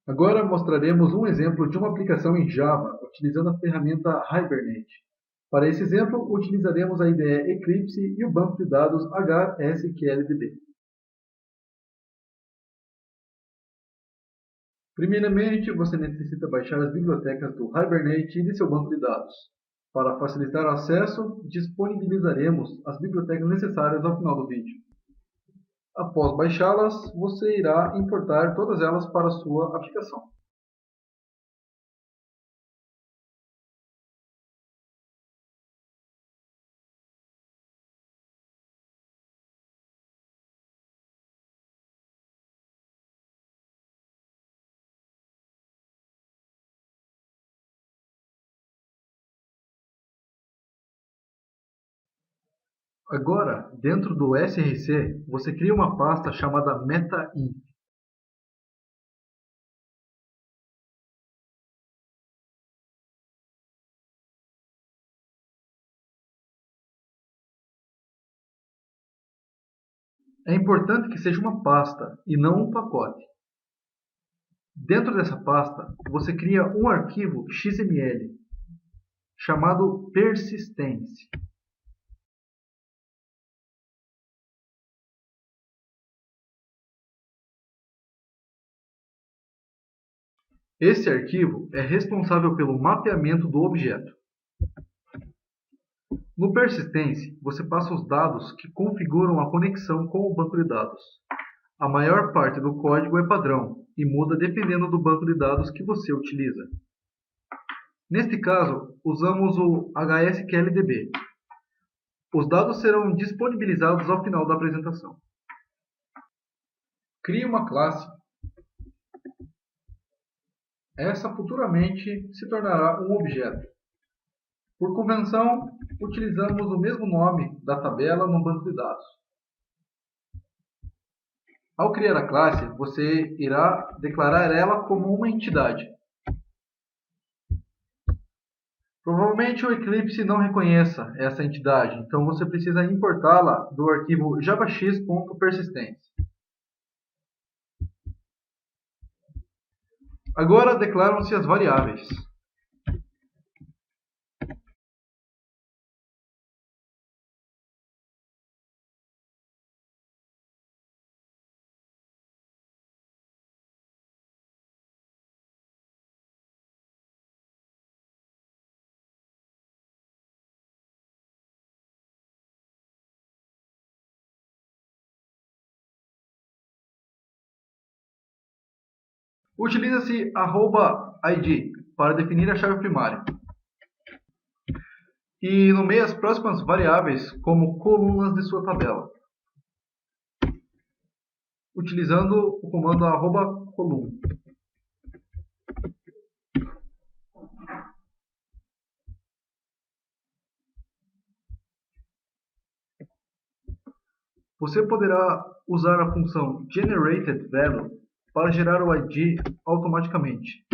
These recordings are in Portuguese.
Agora mostraremos um exemplo de uma aplicação em Java utilizando a ferramenta Hibernate. Para esse exemplo, utilizaremos a IDE Eclipse e o banco de dados HSQLDB. Primeiramente, você necessita baixar as bibliotecas do Hibernate e de seu banco de dados. Para facilitar o acesso, disponibilizaremos as bibliotecas necessárias ao final do vídeo. Após baixá-las, você irá importar todas elas para a sua aplicação. Agora, dentro do SRC, você cria uma pasta chamada MetaInf. É importante que seja uma pasta e não um pacote. Dentro dessa pasta, você cria um arquivo XML chamado persistence. Esse arquivo é responsável pelo mapeamento do objeto. No persistence, você passa os dados que configuram a conexão com o banco de dados. A maior parte do código é padrão e muda dependendo do banco de dados que você utiliza. Neste caso, usamos o HSQLDB. Os dados serão disponibilizados ao final da apresentação. Crie uma classe. Essa futuramente se tornará um objeto. Por convenção, utilizamos o mesmo nome da tabela no banco de dados. Ao criar a classe, você irá declarar ela como uma entidade. Provavelmente o Eclipse não reconheça essa entidade, então você precisa importá-la do arquivo javax.persistence. Agora declaram-se as variáveis. Utiliza-se @id para definir a chave primária. E nomeie as próximas variáveis como colunas de sua tabela, utilizando o comando @column. Você poderá usar a função generated_value para gerar o ID automaticamente.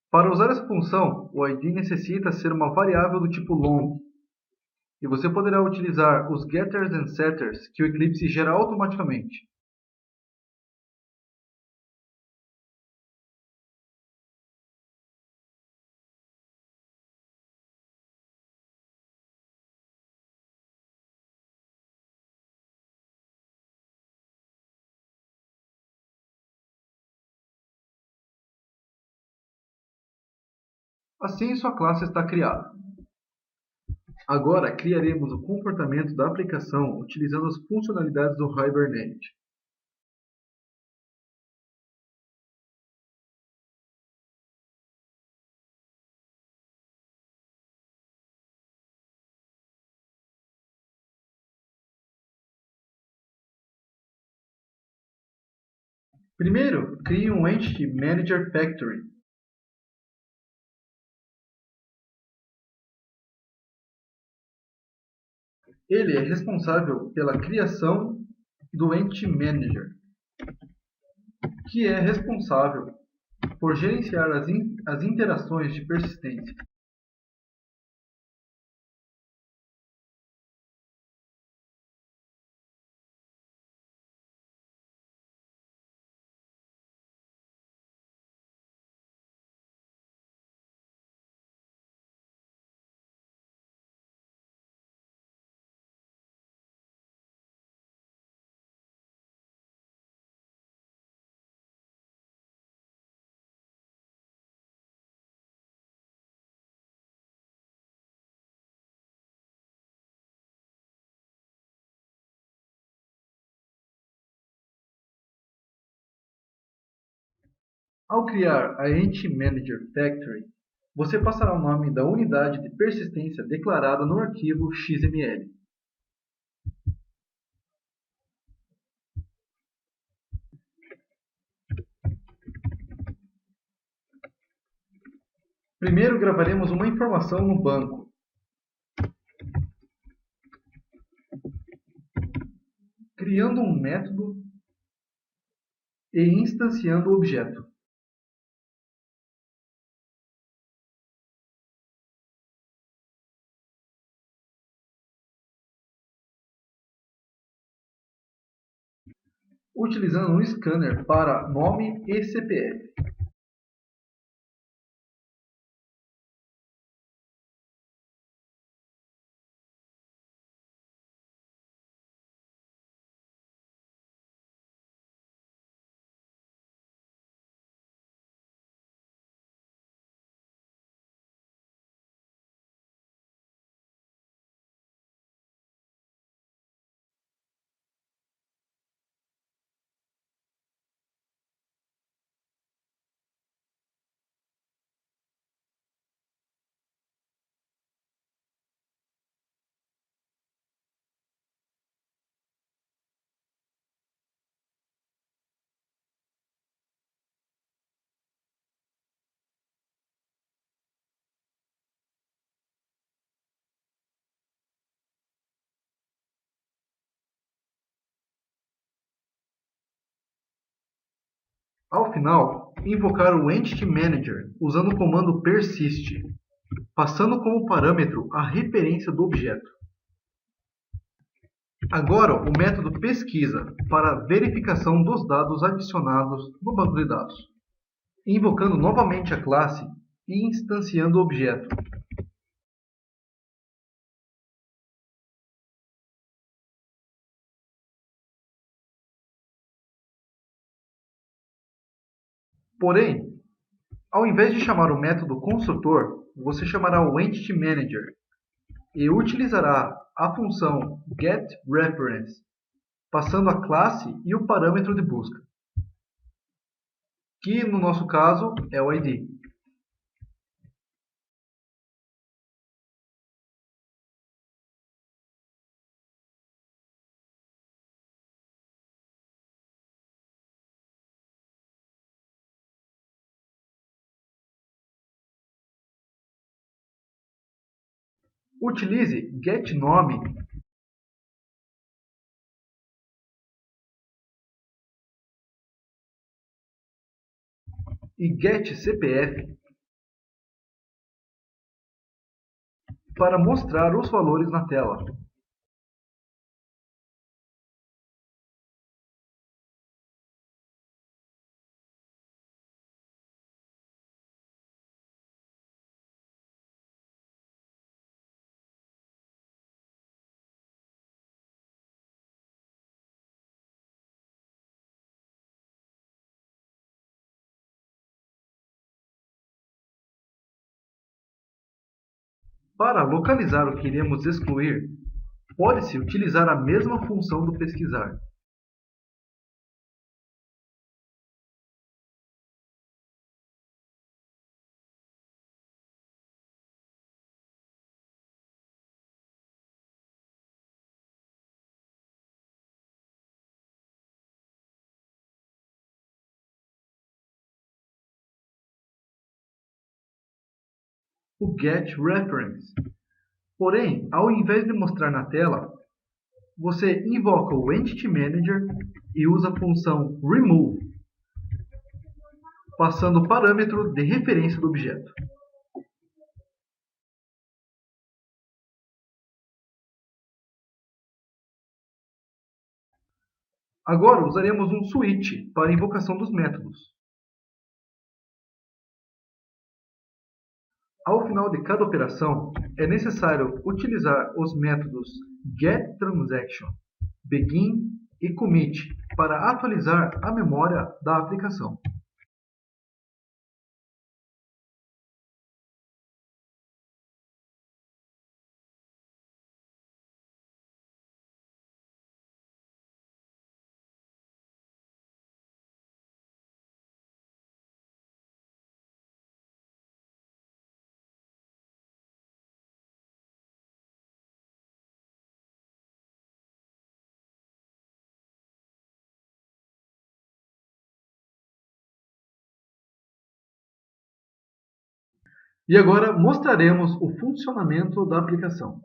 Para usar essa função, o ID necessita ser uma variável do tipo long, e você poderá utilizar os getters e setters que o Eclipse gera automaticamente. Assim, sua classe está criada. Agora, criaremos o comportamento da aplicação utilizando as funcionalidades do Hibernate. Primeiro, crie um Entity Manager Factory. Ele é responsável pela criação do Entity Manager, que é responsável por gerenciar as interações de persistência. Ao criar a Entity Manager Factory, você passará o nome da unidade de persistência declarada no arquivo XML. Primeiro gravaremos uma informação no banco. Criando um método e instanciando o objeto. Utilizando um scanner para nome e CPF. Ao final, invocar o Entity Manager usando o comando persist, passando como parâmetro a referência do objeto. Agora, o método pesquisa para verificação dos dados adicionados no banco de dados, invocando novamente a classe e instanciando o objeto. Porém, ao invés de chamar o método construtor, você chamará o Entity Manager e utilizará a função getReference, passando a classe e o parâmetro de busca, que no nosso caso é o ID. Utilize getNome e getCPF para mostrar os valores na tela. Para localizar o que iremos excluir, pode-se utilizar a mesma função do pesquisar. O getReference. Porém, ao invés de mostrar na tela, você invoca o Entity Manager e usa a função remove, passando o parâmetro de referência do objeto. Agora usaremos um switch para a invocação dos métodos. Ao final de cada operação, é necessário utilizar os métodos getTransaction, begin e commit para atualizar a memória da aplicação. E agora mostraremos o funcionamento da aplicação.